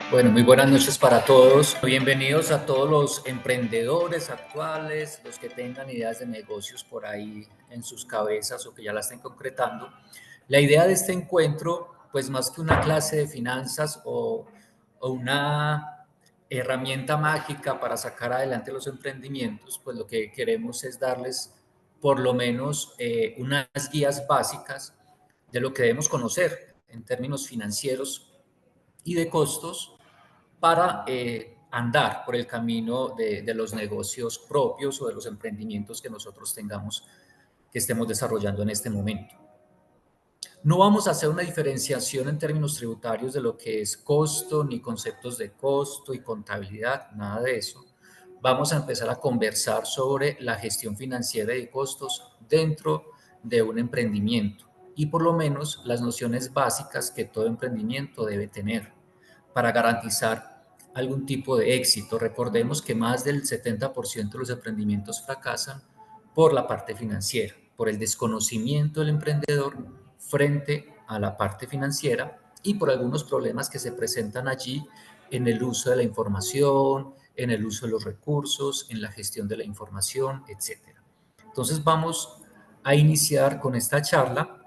Bueno, muy buenas noches para todos. Bienvenidos a todos los emprendedores actuales, los que tengan ideas de negocios por ahí en sus cabezas o que ya la estén concretando. La idea de este encuentro, pues más que una clase de finanzas o una herramienta mágica para sacar adelante los emprendimientos, pues lo que queremos es darles por lo menos unas guías básicas de lo que debemos conocer en términos financieros y de costos para andar por el camino de los negocios propios o de los emprendimientos que nosotros tengamos, que estemos desarrollando en este momento. No vamos a hacer una diferenciación en términos tributarios de lo que es costo, ni conceptos de costo y contabilidad, nada de eso. Vamos a empezar a conversar sobre la gestión financiera y de costos dentro de un emprendimiento y por lo menos las nociones básicas que todo emprendimiento debe tener para garantizar algún tipo de éxito. Recordemos que más del 70% de los emprendimientos fracasan por la parte financiera, por el desconocimiento del emprendedor frente a la parte financiera y por algunos problemas que se presentan allí en el uso de la información, en el uso de los recursos, en la gestión de la información, etcétera. Entonces vamos a iniciar con esta charla.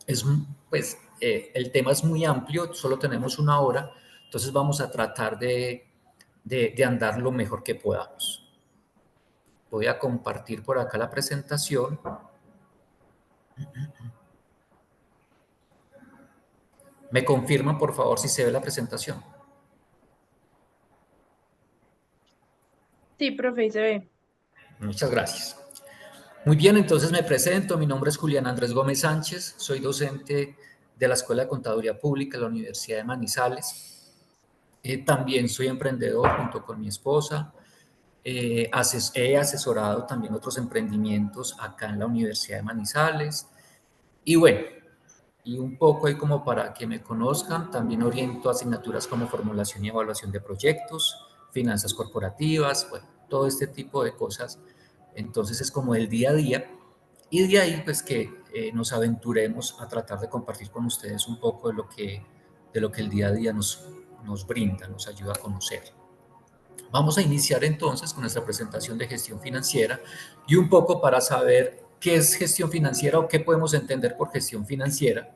El tema es muy amplio, solo tenemos una hora, entonces vamos a tratar de andar lo mejor que podamos. Voy a compartir por acá la presentación. ¿Me confirman, por favor, si se ve la presentación? Sí, profe, se ve. Muchas gracias. Muy bien, entonces me presento. Mi nombre es Julián Andrés Gómez Sánchez. Soy docente de la Escuela de Contaduría Pública de la Universidad de Manizales. También soy emprendedor junto con mi esposa. He asesorado también otros emprendimientos acá en la Universidad de Manizales. Y bueno, y un poco ahí como para que me conozcan, también oriento asignaturas como formulación y evaluación de proyectos, finanzas corporativas, bueno, todo este tipo de cosas. Entonces es como el día a día y de ahí pues que nos aventuremos a tratar de compartir con ustedes un poco de lo que el día a día nos brinda, nos ayuda a conocer. Vamos a iniciar entonces con nuestra presentación de gestión financiera y un poco para saber qué es gestión financiera o qué podemos entender por gestión financiera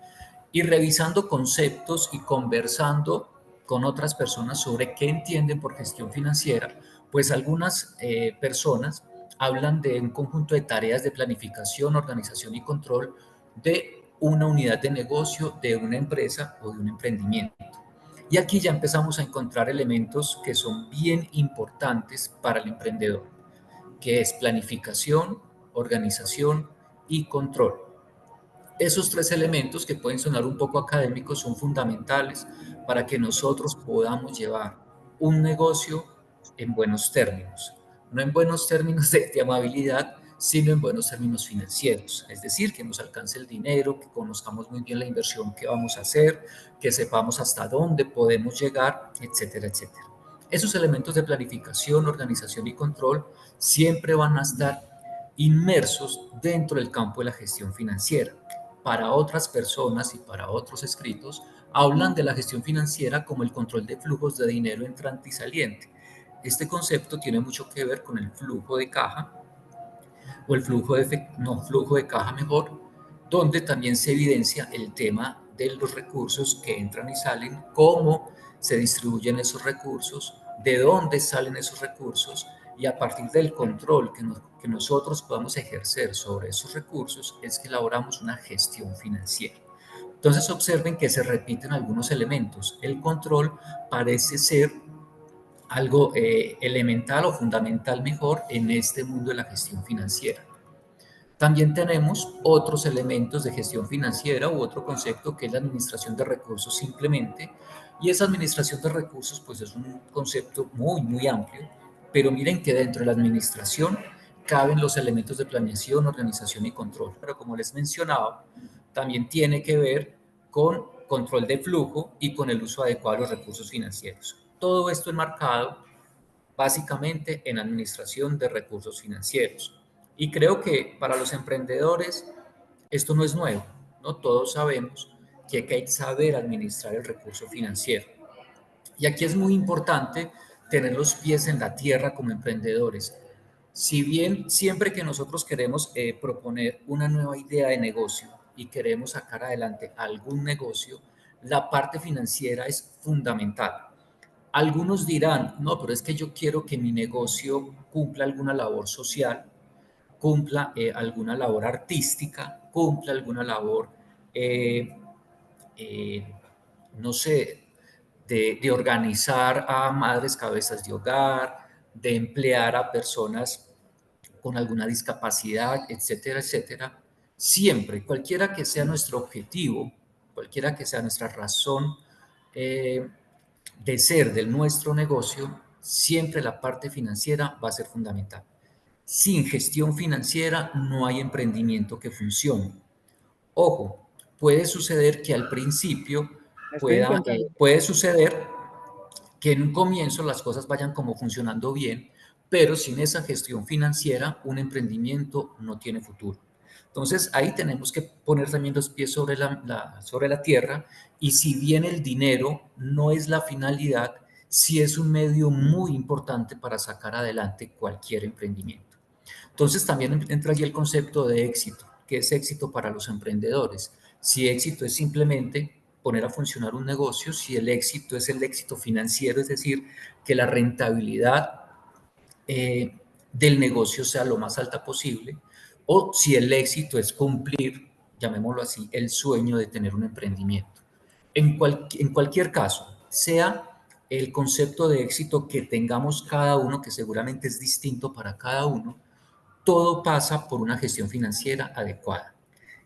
y revisando conceptos y conversando con otras personas sobre qué entienden por gestión financiera, pues algunas personas hablan de un conjunto de tareas de planificación, organización y control de una unidad de negocio, de una empresa o de un emprendimiento. Y aquí ya empezamos a encontrar elementos que son bien importantes para el emprendedor, que es planificación, organización y control. Esos tres elementos que pueden sonar un poco académicos son fundamentales para que nosotros podamos llevar un negocio en buenos términos. No en buenos términos de amabilidad, sino en buenos términos financieros. Es decir, que nos alcance el dinero, que conozcamos muy bien la inversión que vamos a hacer, que sepamos hasta dónde podemos llegar, etcétera, etcétera. Esos elementos de planificación, organización y control siempre van a estar inmersos dentro del campo de la gestión financiera. Para otras personas y para otros escritos, hablan de la gestión financiera como el control de flujos de dinero entrante y saliente. Este concepto tiene mucho que ver con el flujo de caja o el flujo de caja mejor, donde también se evidencia el tema de los recursos que entran y salen, cómo se distribuyen esos recursos, de dónde salen esos recursos y a partir del control que nosotros podamos ejercer sobre esos recursos es que elaboramos una gestión financiera. Entonces observen que se repiten algunos elementos. El control parece ser algo elemental o fundamental mejor en este mundo de la gestión financiera. También tenemos otros elementos de gestión financiera u otro concepto que es la administración de recursos simplemente. Y esa administración de recursos pues es un concepto muy, muy amplio, pero miren que dentro de la administración caben los elementos de planeación, organización y control. Pero como les mencionaba, también tiene que ver con control de flujo y con el uso adecuado de los recursos financieros. Todo esto enmarcado básicamente en administración de recursos financieros. Y creo que para los emprendedores esto no es nuevo, ¿no? Todos sabemos que hay que saber administrar el recurso financiero. Y aquí es muy importante tener los pies en la tierra como emprendedores. Si bien siempre que nosotros queremos proponer una nueva idea de negocio y queremos sacar adelante algún negocio, la parte financiera es fundamental. Algunos dirán, no, pero es que yo quiero que mi negocio cumpla alguna labor social, cumpla alguna labor artística, cumpla alguna labor, eh, eh, no sé, de organizar a madres cabezas de hogar, de emplear a personas con alguna discapacidad, etcétera, etcétera. Siempre, cualquiera que sea nuestro objetivo, cualquiera que sea nuestra razón eh, de ser del nuestro negocio, siempre la parte financiera va a ser fundamental. Sin gestión financiera no hay emprendimiento que funcione. Ojo, puede suceder que al principio Me estoy encontrando. puede suceder que en un comienzo las cosas vayan como funcionando bien, pero sin esa gestión financiera un emprendimiento no tiene futuro. Entonces ahí tenemos que poner también los pies sobre sobre la tierra, y si bien el dinero no es la finalidad, sí es un medio muy importante para sacar adelante cualquier emprendimiento. Entonces también entra allí el concepto de éxito. ¿Qué es éxito para los emprendedores? Si éxito es simplemente poner a funcionar un negocio, si el éxito es el éxito financiero, es decir, que la rentabilidad del negocio sea lo más alta posible, o si el éxito es cumplir, llamémoslo así, el sueño de tener un emprendimiento. En cualquier caso, sea el concepto de éxito que tengamos cada uno, que seguramente es distinto para cada uno, todo pasa por una gestión financiera adecuada.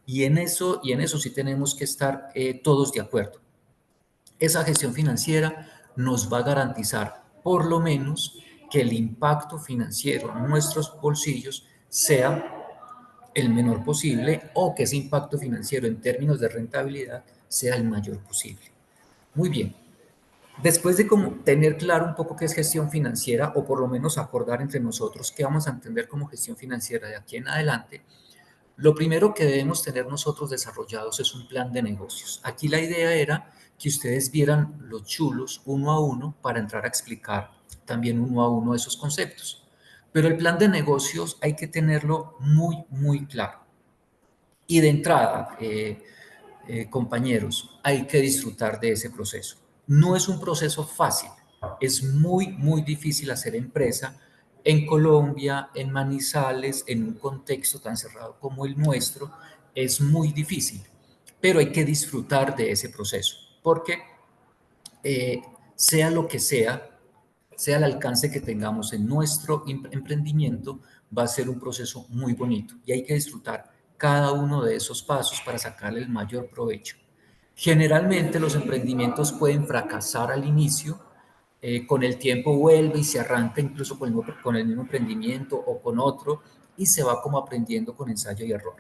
Y en eso sí tenemos que estar todos de acuerdo. Esa gestión financiera nos va a garantizar, por lo menos, que el impacto financiero en nuestros bolsillos sea el menor posible, o que ese impacto financiero en términos de rentabilidad sea el mayor posible. Muy bien. Después de como tener claro un poco qué es gestión financiera, o por lo menos acordar entre nosotros qué vamos a entender como gestión financiera de aquí en adelante, lo primero que debemos tener nosotros desarrollados es un plan de negocios. Aquí la idea era que ustedes vieran los chulos uno a uno para entrar a explicar también uno a uno esos conceptos. Pero el plan de negocios hay que tenerlo muy, muy claro. Y de entrada, compañeros, hay que disfrutar de ese proceso. No es un proceso fácil, es muy, muy difícil hacer empresa en Colombia, en Manizales, en un contexto tan cerrado como el nuestro, es muy difícil, pero hay que disfrutar de ese proceso, porque eh, sea lo que sea el alcance que tengamos en nuestro emprendimiento, va a ser un proceso muy bonito y hay que disfrutar cada uno de esos pasos para sacarle el mayor provecho. Generalmente los emprendimientos pueden fracasar al inicio, con el tiempo vuelve y se arranca incluso con el mismo emprendimiento o con otro, y se va como aprendiendo con ensayo y error.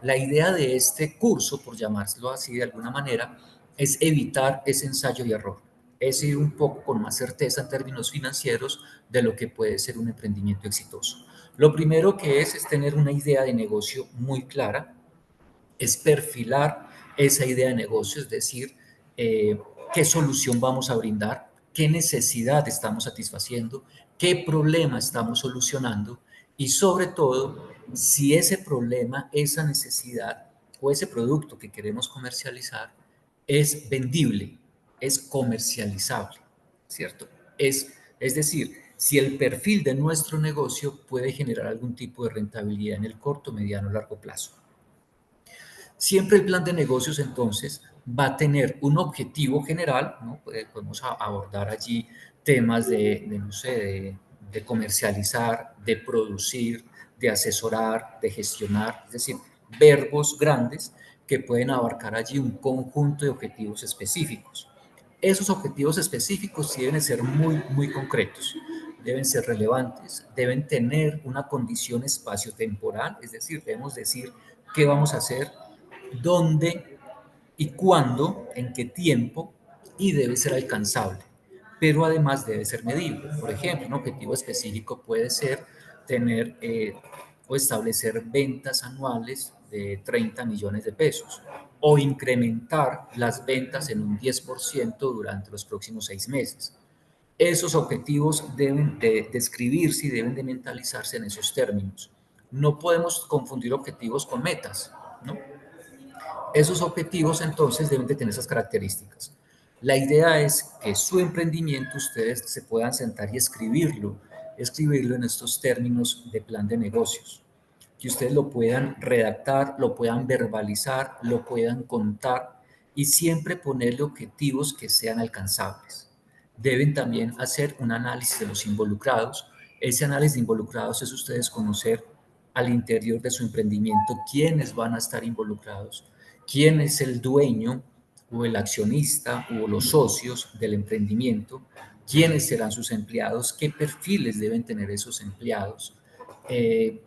La idea de este curso, por llamarlo así de alguna manera, es evitar ese ensayo y error, es ir un poco con más certeza en términos financieros de lo que puede ser un emprendimiento exitoso. Lo primero que es tener una idea de negocio muy clara, es perfilar esa idea de negocio, es decir, qué solución vamos a brindar, qué necesidad estamos satisfaciendo, qué problema estamos solucionando, y sobre todo, si ese problema, esa necesidad o ese producto que queremos comercializar es vendible, es comercializable, ¿cierto? Es decir, si el perfil de nuestro negocio puede generar algún tipo de rentabilidad en el corto, mediano o largo plazo. Siempre el plan de negocios entonces va a tener un objetivo general, ¿no? Podemos abordar allí temas no sé, de comercializar, de producir, de asesorar, de gestionar, es decir, verbos grandes que pueden abarcar allí un conjunto de objetivos específicos. Esos objetivos específicos sí deben ser muy, muy concretos, deben ser relevantes, deben tener una condición espacio-temporal, es decir, debemos decir qué vamos a hacer, dónde y cuándo, en qué tiempo, y debe ser alcanzable. Pero además debe ser medible. Por ejemplo, un objetivo específico puede ser tener o establecer ventas anuales de 30 millones de pesos, o incrementar las ventas en un 10% durante los próximos 6 meses. Esos objetivos deben de describirse y deben de mentalizarse en esos términos. No podemos confundir objetivos con metas, ¿no? Esos objetivos entonces deben de tener esas características. La idea es que su emprendimiento ustedes se puedan sentar y escribirlo en estos términos de plan de negocios, que ustedes lo puedan redactar, lo puedan verbalizar, lo puedan contar y siempre ponerle objetivos que sean alcanzables. Deben también hacer un análisis de los involucrados. Ese análisis de involucrados es ustedes conocer al interior de su emprendimiento quiénes van a estar involucrados, quién es el dueño o el accionista o los socios del emprendimiento, quiénes serán sus empleados, qué perfiles deben tener esos empleados, eh,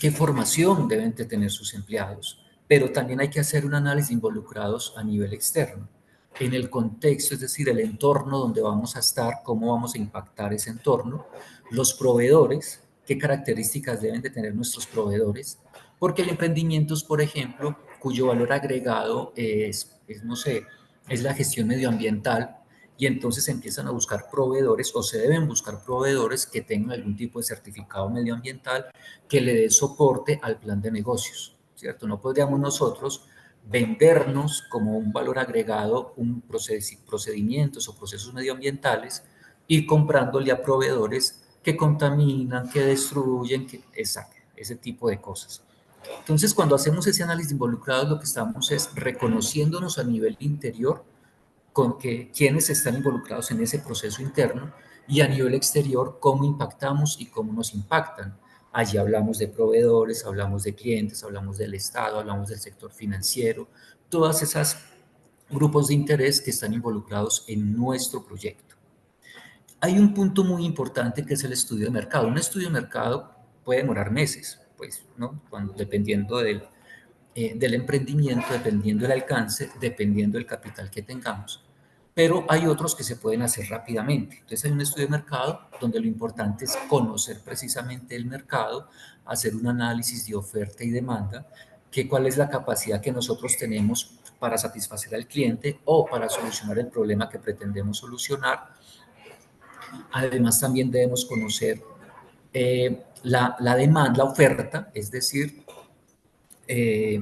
qué formación deben de tener sus empleados, pero también hay que hacer un análisis de involucrados a nivel externo, en el contexto, es decir, el entorno donde vamos a estar, cómo vamos a impactar ese entorno, los proveedores, qué características deben de tener nuestros proveedores, porque el emprendimiento es, por ejemplo, cuyo valor agregado no sé, es la gestión medioambiental, y entonces empiezan a buscar proveedores o se deben buscar proveedores que tengan algún tipo de certificado medioambiental que le dé soporte al plan de negocios, ¿cierto? No podríamos nosotros vendernos como un valor agregado procedimientos o procesos medioambientales y comprándole a proveedores que contaminan, que destruyen, exacto, ese tipo de cosas. Entonces, cuando hacemos ese análisis de involucrados, lo que estamos es reconociéndonos a nivel interior con que quienes están involucrados en ese proceso interno y a nivel exterior cómo impactamos y cómo nos impactan. Allí hablamos de proveedores, hablamos de clientes, hablamos del Estado, hablamos del sector financiero, todas esas grupos de interés que están involucrados en nuestro proyecto. Hay un punto muy importante que es el estudio de mercado. Un estudio de mercado puede demorar meses, pues, ¿no? Dependiendo del emprendimiento, dependiendo del alcance, dependiendo del capital que tengamos. Pero hay otros que se pueden hacer rápidamente. Entonces hay un estudio de mercado donde lo importante es conocer precisamente el mercado, hacer un análisis de oferta y demanda, que cuál es la capacidad que nosotros tenemos para satisfacer al cliente o para solucionar el problema que pretendemos solucionar. Además también debemos conocer la demanda, la oferta, es decir, eh,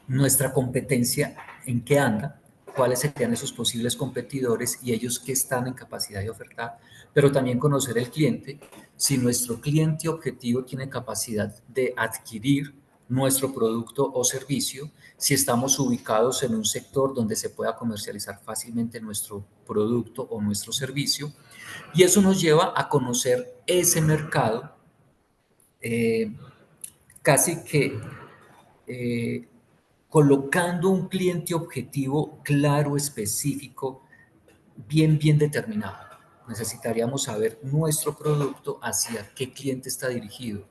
nuestra competencia en qué anda, cuáles serían esos posibles competidores y ellos qué están en capacidad de ofertar, pero también conocer el cliente, si nuestro cliente objetivo tiene capacidad de adquirir nuestro producto o servicio, si estamos ubicados en un sector donde se pueda comercializar fácilmente nuestro producto o nuestro servicio, y eso nos lleva a conocer ese mercado eh, casi que eh, colocando un cliente objetivo claro, específico, bien determinado. Necesitaríamos saber nuestro producto hacia qué cliente está dirigido,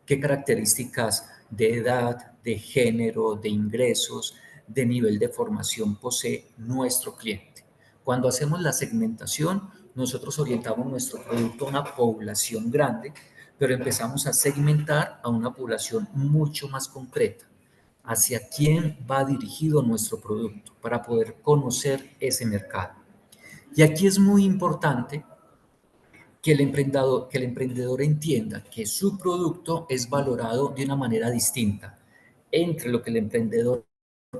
qué características de edad, de género, de ingresos, de nivel de formación posee nuestro cliente. Cuando hacemos la segmentación, nosotros orientamos nuestro producto a una población grande, pero empezamos a segmentar a una población mucho más concreta. Hacia quién va dirigido nuestro producto para poder conocer ese mercado. Y aquí es muy importante que el emprendedor entienda que su producto es valorado de una manera distinta entre lo que el emprendedor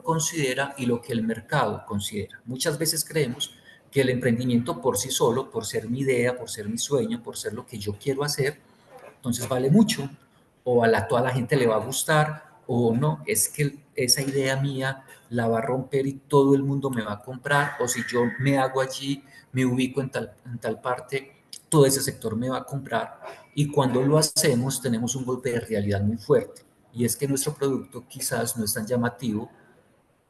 considera y lo que el mercado considera. Muchas veces creemos que el emprendimiento por sí solo, por ser mi idea, por ser mi sueño, por ser lo que yo quiero hacer, entonces vale mucho, o toda la gente le va a gustar, o no, es que esa idea mía la va a romper y todo el mundo me va a comprar, o si yo me hago allí, me ubico en tal parte, todo ese sector me va a comprar, y cuando lo hacemos tenemos un golpe de realidad muy fuerte, y es que nuestro producto quizás no es tan llamativo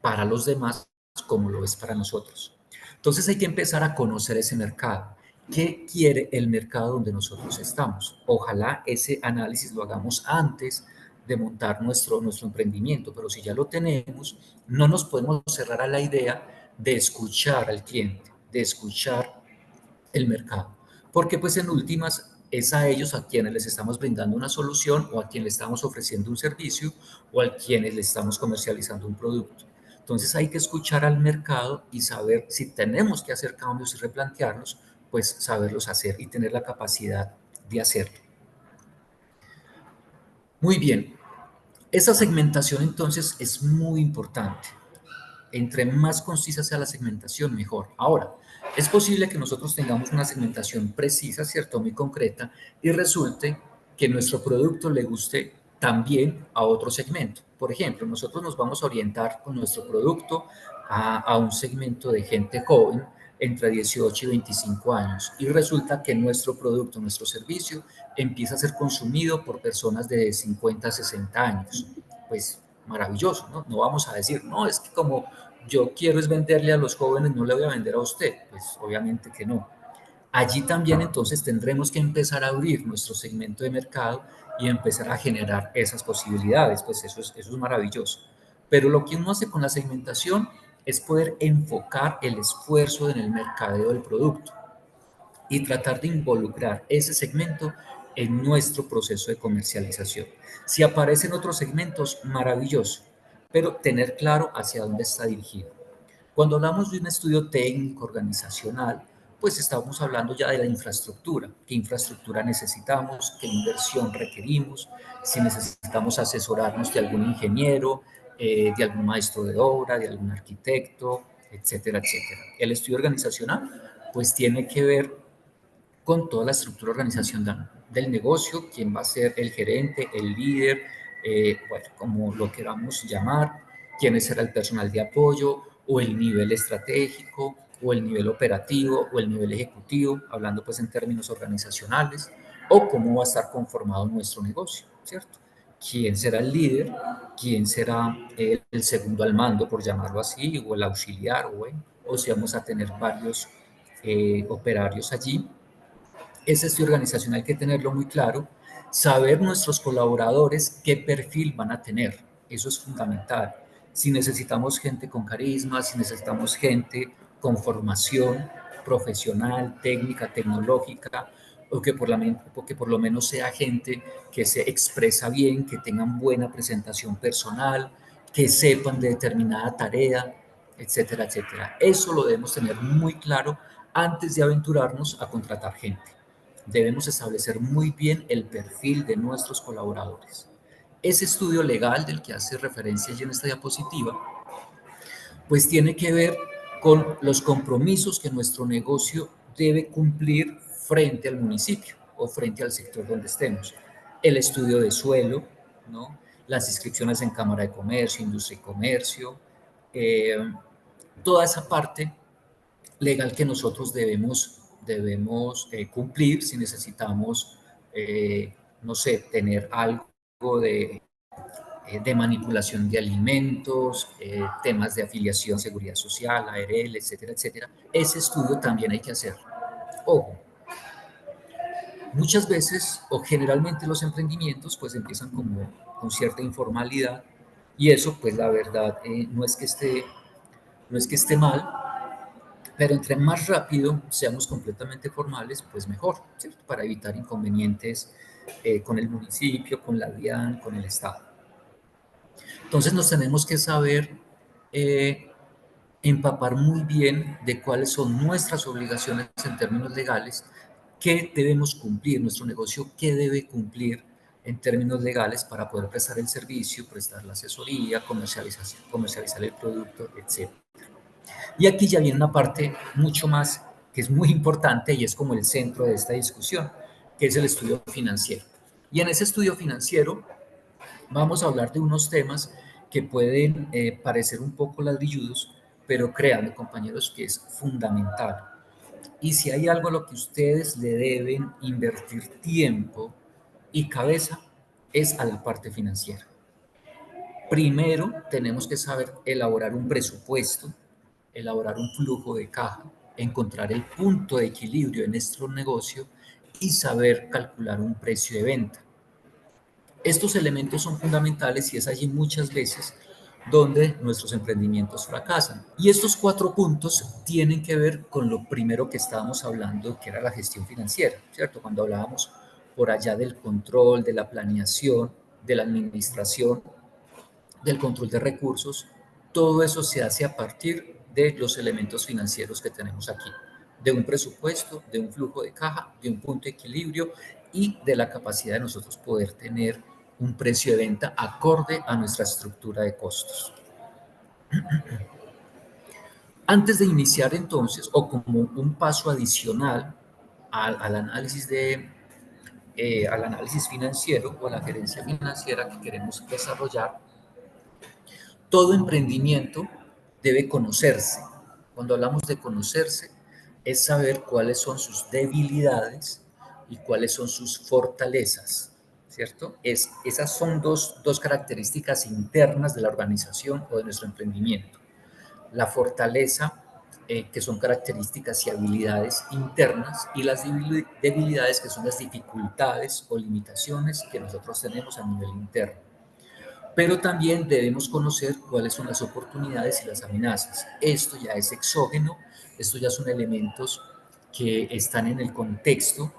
para los demás como lo es para nosotros. Entonces hay que empezar a conocer ese mercado. ¿Qué quiere el mercado donde nosotros estamos? Ojalá ese análisis lo hagamos antes de montar nuestro emprendimiento, pero si ya lo tenemos, no nos podemos cerrar a la idea de escuchar al cliente, de escuchar el mercado, porque pues en últimas es a ellos a quienes les estamos brindando una solución o a quienes les estamos ofreciendo un servicio o a quienes les estamos comercializando un producto. Entonces hay que escuchar al mercado y saber si tenemos que hacer cambios y replantearnos pues saberlos hacer y tener la capacidad de hacerlo. Muy bien, esa segmentación entonces es muy importante. Entre más concisa sea la segmentación, mejor. Ahora, es posible que nosotros tengamos una segmentación precisa, ¿cierto? Muy concreta, y resulte que nuestro producto le guste también a otro segmento. Por ejemplo, nosotros nos vamos a orientar con nuestro producto a un segmento de gente joven entre 18 y 25 años y resulta que nuestro producto, nuestro servicio empieza a ser consumido por personas de 50 a 60 años. Pues maravilloso, ¿no? No vamos a decir, no, es que como yo quiero es venderle a los jóvenes, no le voy a vender a usted. Pues obviamente que no. Allí también entonces tendremos que empezar a abrir nuestro segmento de mercado y empezar a generar esas posibilidades, pues eso es maravilloso. Pero lo que uno hace con la segmentación es poder enfocar el esfuerzo en el mercadeo del producto y tratar de involucrar ese segmento en nuestro proceso de comercialización. Si aparecen otros segmentos, maravilloso, pero tener claro hacia dónde está dirigido. Cuando hablamos de un estudio técnico organizacional, pues estamos hablando ya de la infraestructura. ¿Qué infraestructura necesitamos? ¿Qué inversión requerimos? Si necesitamos asesorarnos de algún ingeniero, de algún maestro de obra, de algún arquitecto, etcétera, etcétera. El estudio organizacional, pues tiene que ver con toda la estructura organizacional del negocio, quién va a ser el gerente, el líder, bueno, como lo queramos llamar, quién será el personal de apoyo o el nivel estratégico o el nivel operativo o el nivel ejecutivo, hablando pues en términos organizacionales, o cómo va a estar conformado nuestro negocio, ¿cierto? ¿Quién será el líder? ¿Quién será el segundo al mando, por llamarlo así, o el auxiliar, o si vamos a tener varios operarios allí? Ese estudio organizacional hay que tenerlo muy claro, saber nuestros colaboradores qué perfil van a tener, eso es fundamental. Si necesitamos gente con carisma, si necesitamos gente con formación profesional, técnica, tecnológica, o que por lo menos sea gente que se expresa bien, que tengan buena presentación personal, que sepan de determinada tarea, etcétera, etcétera. Eso lo debemos tener muy claro antes de aventurarnos a contratar gente. Debemos establecer muy bien el perfil de nuestros colaboradores. Ese estudio legal del que hace referencia allí en esta diapositiva, pues tiene que ver con los compromisos que nuestro negocio debe cumplir frente al municipio o frente al sector donde estemos. El estudio de suelo, ¿no? Las inscripciones en Cámara de Comercio, Industria y Comercio, eh, toda esa parte legal que nosotros debemos cumplir si necesitamos, no sé, tener algo de manipulación de alimentos, temas de afiliación, seguridad social, ARL, etcétera, etcétera. Ese estudio también hay que hacer. Ojo, muchas veces o generalmente los emprendimientos pues empiezan como con cierta informalidad y eso pues la verdad no es que esté mal, pero entre más rápido seamos completamente formales, pues mejor, ¿cierto? Para evitar inconvenientes con el municipio, con la DIAN, con el Estado. Entonces nos tenemos que saber eh, empapar muy bien de cuáles son nuestras obligaciones en términos legales, qué debemos cumplir, nuestro negocio, qué debe cumplir en términos legales para poder prestar el servicio, prestar la asesoría, comercializar el producto, etc. Y aquí ya viene una parte mucho más que es muy importante y es como el centro de esta discusión, que es el estudio financiero. Y en ese estudio financiero vamos a hablar de unos temas que pueden parecer un poco ladrilludos, pero créanme, compañeros, que es fundamental. Y si hay algo a lo que ustedes le deben invertir tiempo y cabeza, es a la parte financiera. Primero, tenemos que saber elaborar un presupuesto, elaborar un flujo de caja, encontrar el punto de equilibrio en nuestro negocio y saber calcular un precio de venta. Estos elementos son fundamentales y es allí muchas veces donde nuestros emprendimientos fracasan. Y estos 4 puntos tienen que ver con lo primero que estábamos hablando, que era la gestión financiera, ¿cierto? Cuando hablábamos por allá del control, de la planeación, de la administración, del control de recursos, todo eso se hace a partir de los elementos financieros que tenemos aquí. de un presupuesto, de un flujo de caja, de un punto de equilibrio y de la capacidad de nosotros poder tener un precio de venta acorde a nuestra estructura de costos. Antes de iniciar entonces, o como un paso adicional al análisis al análisis financiero o a la gerencia financiera que queremos desarrollar, todo emprendimiento debe conocerse. Cuando hablamos de conocerse, es saber cuáles son sus debilidades y cuáles son sus fortalezas, ¿cierto? Esas son dos características internas de la organización o de nuestro emprendimiento. La fortaleza, que son características y habilidades internas, y las debilidades, que son las dificultades o limitaciones que nosotros tenemos a nivel interno. Pero también debemos conocer cuáles son las oportunidades y las amenazas. Esto ya es exógeno, esto ya son elementos que están en el contexto,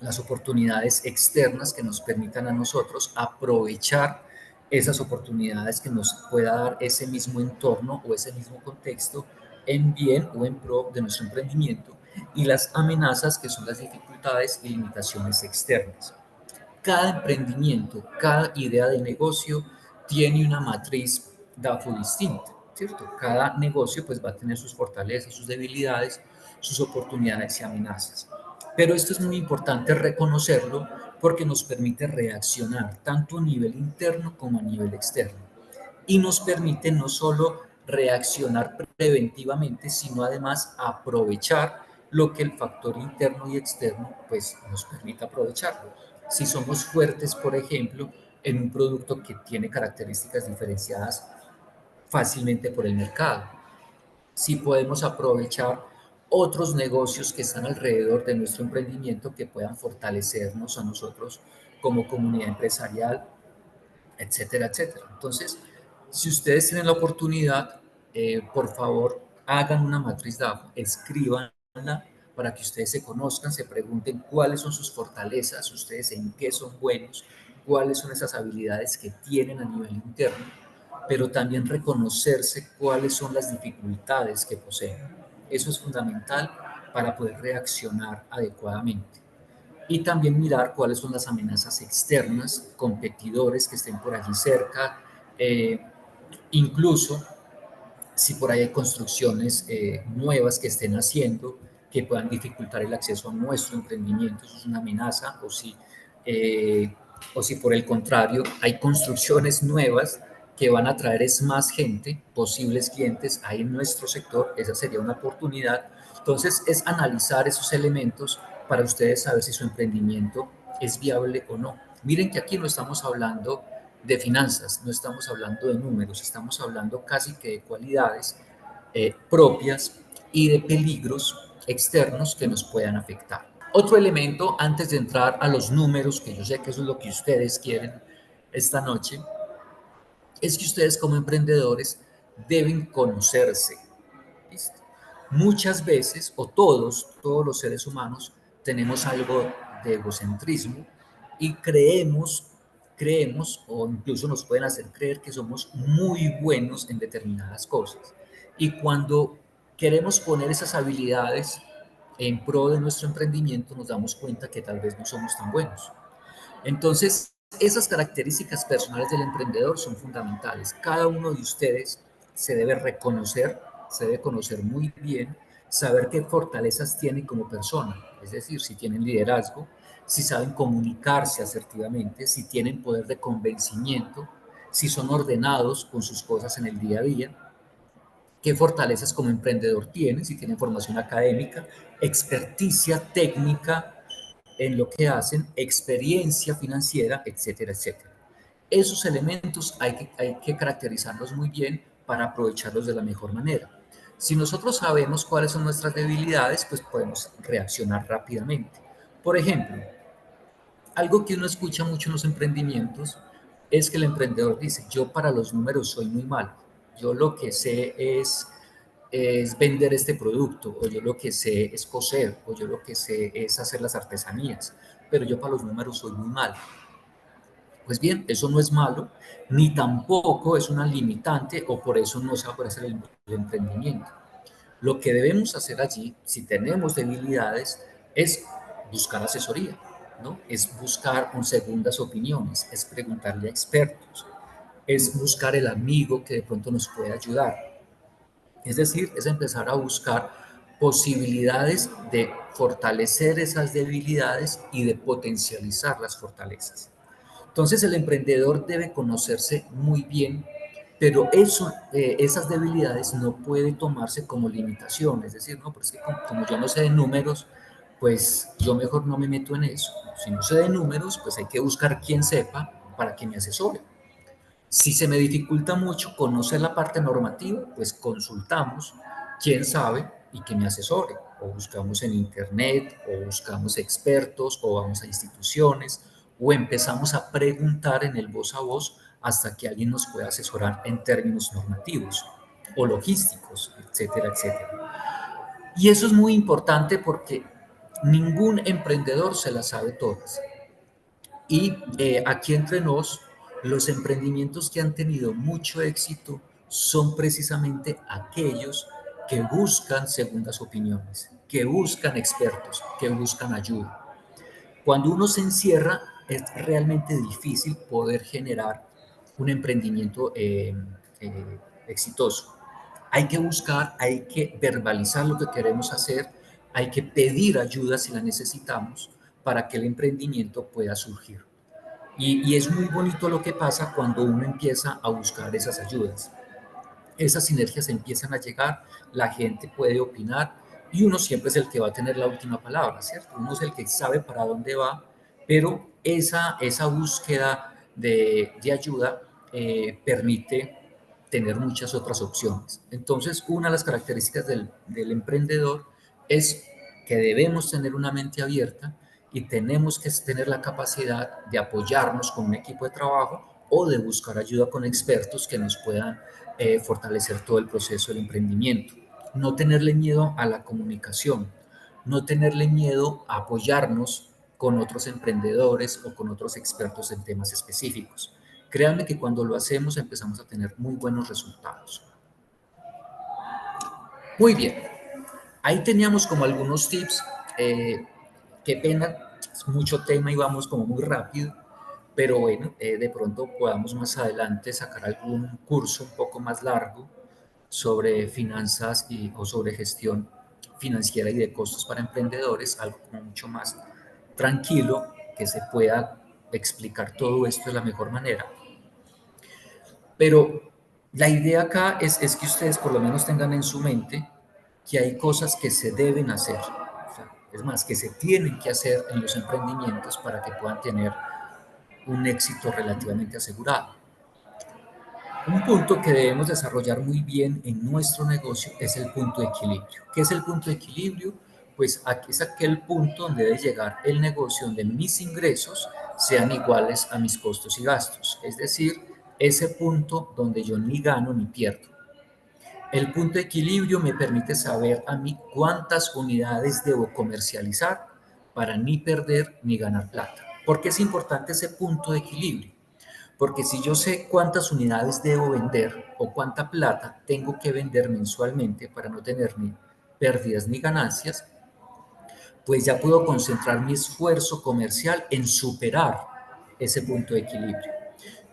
las oportunidades externas que nos permitan a nosotros aprovechar esas oportunidades que nos pueda dar ese mismo entorno o ese mismo contexto en bien o en pro de nuestro emprendimiento, y las amenazas, que son las dificultades y limitaciones externas. Cada emprendimiento, cada idea de negocio tiene una matriz DAFO distinta, ¿cierto? Cada negocio pues va a tener sus fortalezas, sus debilidades, sus oportunidades y amenazas. Pero esto es muy importante reconocerlo porque nos permite reaccionar tanto a nivel interno como a nivel externo. Y nos permite no solo reaccionar preventivamente, sino además aprovechar lo que el factor interno y externo pues nos permite aprovecharlo. Si somos fuertes, por ejemplo, en un producto que tiene características diferenciadas fácilmente por el mercado, si podemos aprovechar otros negocios que están alrededor de nuestro emprendimiento que puedan fortalecernos a nosotros como comunidad empresarial, etcétera, etcétera. Entonces, si ustedes tienen la oportunidad, por favor, hagan una matriz DAFO, escríbanla para que ustedes se conozcan, se pregunten cuáles son sus fortalezas, ustedes en qué son buenos, cuáles son esas habilidades que tienen a nivel interno, pero también reconocerse cuáles son las dificultades que poseen. Eso es fundamental para poder reaccionar adecuadamente. Y también mirar cuáles son las amenazas externas, competidores que estén por allí cerca, eh, incluso si por ahí hay construcciones nuevas que estén haciendo que puedan dificultar el acceso a nuestro emprendimiento, eso es una amenaza, eh, o si por el contrario hay construcciones nuevas que van a traer es más gente, posibles clientes ahí en nuestro sector, esa sería una oportunidad. Entonces es analizar esos elementos para ustedes saber si su emprendimiento es viable o no. Miren que aquí no estamos hablando de finanzas, no estamos hablando de números, estamos hablando casi que de cualidades propias y de peligros externos que nos puedan afectar. Otro elemento, antes de entrar a los números, que yo sé que eso es lo que ustedes quieren esta noche, es que ustedes como emprendedores deben conocerse. ¿Listo? Muchas veces, o todos los seres humanos, tenemos algo de egocentrismo y creemos, o incluso nos pueden hacer creer que somos muy buenos en determinadas cosas. Y cuando queremos poner esas habilidades en pro de nuestro emprendimiento, nos damos cuenta que tal vez no somos tan buenos. Entonces, esas características personales del emprendedor son fundamentales. Cada uno de ustedes se debe reconocer, se debe conocer muy bien, saber qué fortalezas tiene como persona, es decir, si tienen liderazgo, si saben comunicarse asertivamente, si tienen poder de convencimiento, si son ordenados con sus cosas en el día a día, qué fortalezas como emprendedor tienen, si tienen formación académica, experticia técnica en lo que hacen, experiencia financiera, etcétera, etcétera. Esos elementos hay que caracterizarlos muy bien para aprovecharlos de la mejor manera. Si nosotros sabemos cuáles son nuestras debilidades, pues podemos reaccionar rápidamente. Por ejemplo, algo que uno escucha mucho en los emprendimientos es que el emprendedor dice, yo para los números soy muy malo, yo lo que sé es vender este producto, o yo lo que sé es coser, o yo lo que sé es hacer las artesanías, pero yo para los números soy muy malo. Pues bien, eso no es malo, ni tampoco es una limitante, o por eso no se va a poder hacer el emprendimiento. Lo que debemos hacer allí, si tenemos debilidades, es buscar asesoría, ¿no? Es buscar segundas opiniones, es preguntarle a expertos, es buscar el amigo que de pronto nos puede ayudar. Es decir, es empezar a buscar posibilidades de fortalecer esas debilidades y de potencializar las fortalezas. Entonces el emprendedor debe conocerse muy bien, pero esas debilidades no pueden tomarse como limitación. Es decir, no, pero es que como yo no sé de números, pues yo mejor no me meto en eso. Si no sé de números, pues hay que buscar quien sepa para que me asesore. Si se me dificulta mucho conocer la parte normativa, pues consultamos quién sabe y que me asesore. O buscamos en internet, o buscamos expertos, o vamos a instituciones, o empezamos a preguntar en el voz a voz hasta que alguien nos pueda asesorar en términos normativos o logísticos, etcétera, etcétera. Y eso es muy importante porque ningún emprendedor se las sabe todas. Y aquí entre nos, los emprendimientos que han tenido mucho éxito son precisamente aquellos que buscan segundas opiniones, que buscan expertos, que buscan ayuda. Cuando uno se encierra, es realmente difícil poder generar un emprendimiento exitoso. Hay que buscar, hay que verbalizar lo que queremos hacer, hay que pedir ayuda si la necesitamos para que el emprendimiento pueda surgir. Y es muy bonito lo que pasa cuando uno empieza a buscar esas ayudas. Esas sinergias empiezan a llegar, la gente puede opinar y uno siempre es el que va a tener la última palabra, ¿cierto? Uno es el que sabe para dónde va, pero esa búsqueda de ayuda permite tener muchas otras opciones. Entonces, una de las características del emprendedor es que debemos tener una mente abierta y tenemos que tener la capacidad de apoyarnos con un equipo de trabajo o de buscar ayuda con expertos que nos puedan fortalecer todo el proceso del emprendimiento. No tenerle miedo a la comunicación, no tenerle miedo a apoyarnos con otros emprendedores o con otros expertos en temas específicos. Créanme que cuando lo hacemos empezamos a tener muy buenos resultados. Muy bien, ahí teníamos como algunos tips. Qué pena, es mucho tema y vamos como muy rápido, pero bueno, de pronto podamos más adelante sacar algún curso un poco más largo sobre finanzas o sobre gestión financiera y de costos para emprendedores, algo como mucho más tranquilo, que se pueda explicar todo esto de la mejor manera. Pero la idea acá es que ustedes por lo menos tengan en su mente que hay cosas que se deben hacer, o sea, es más, que se tienen que hacer en los emprendimientos para que puedan tener un éxito relativamente asegurado. Un punto que debemos desarrollar muy bien en nuestro negocio es el punto de equilibrio. ¿Qué es el punto de equilibrio? Pues aquí es aquel punto donde debe llegar el negocio donde mis ingresos sean iguales a mis costos y gastos. Es decir, ese punto donde yo ni gano ni pierdo. El punto de equilibrio me permite saber a mí cuántas unidades debo comercializar para ni perder ni ganar plata. ¿Por qué es importante ese punto de equilibrio? Porque si yo sé cuántas unidades debo vender o cuánta plata tengo que vender mensualmente para no tener ni pérdidas ni ganancias, pues ya puedo concentrar mi esfuerzo comercial en superar ese punto de equilibrio.